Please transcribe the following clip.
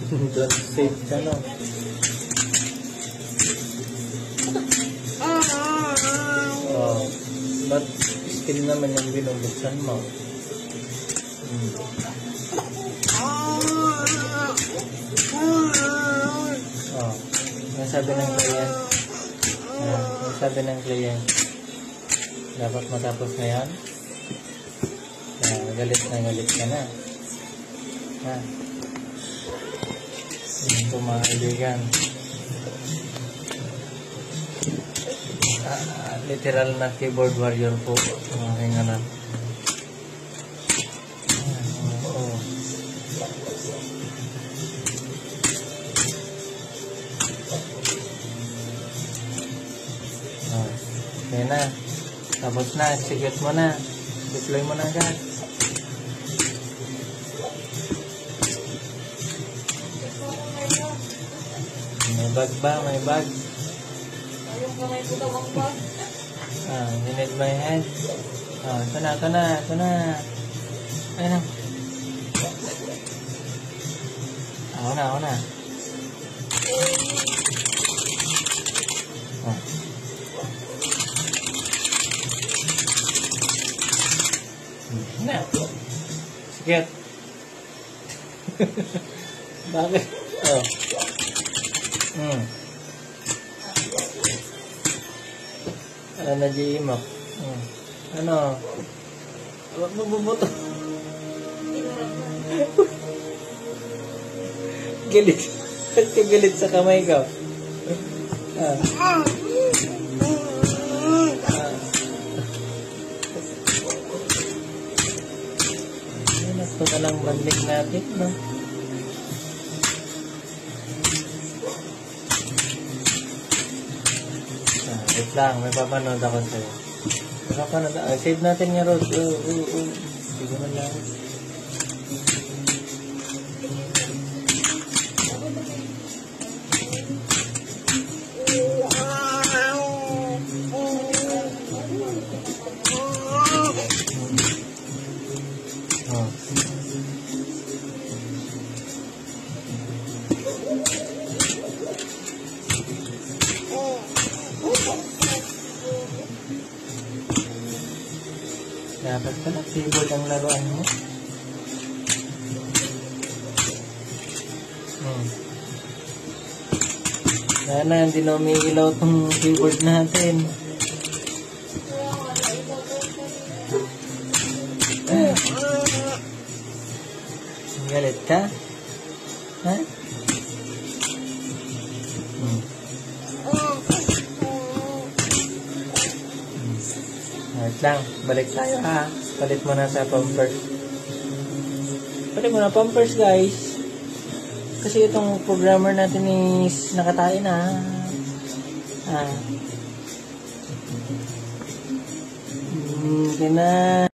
Don't save ka, no? Oh, ba't skill naman yung binubuksan mo? Oh, nasabi ng client. Nasabi ng client. Dapat matapos na yan. Galit ka na. Ha? Ito mga kaibigan. Literal na keyboard warrior po ang aking anak. Yan na. Tapos na. Execute mo na. Deploy mo na agad. May bag ba? May bag? You need my hand? Ito na. Ayun na. Ako na. Na. Sige. Bakit? Ano na GM mo? Ano? Huwag mo bubuto. Galit. Ba't ka galit sa kamay ko? Ito na lang banding natin, no? Wait lang, may papanood ako sa'yo. Save natin yung road. Sige man lang. Dapat pala keyboard ang laruan mo. Sana hindi na umiilaw itong keyboard natin. Galit ka? Ha? Wait lang, balik tayo ha. Palit mo na sa Pampers. Palit mo na Pampers, guys. Kasi itong programmer natin is nakatayin na. Hindi na.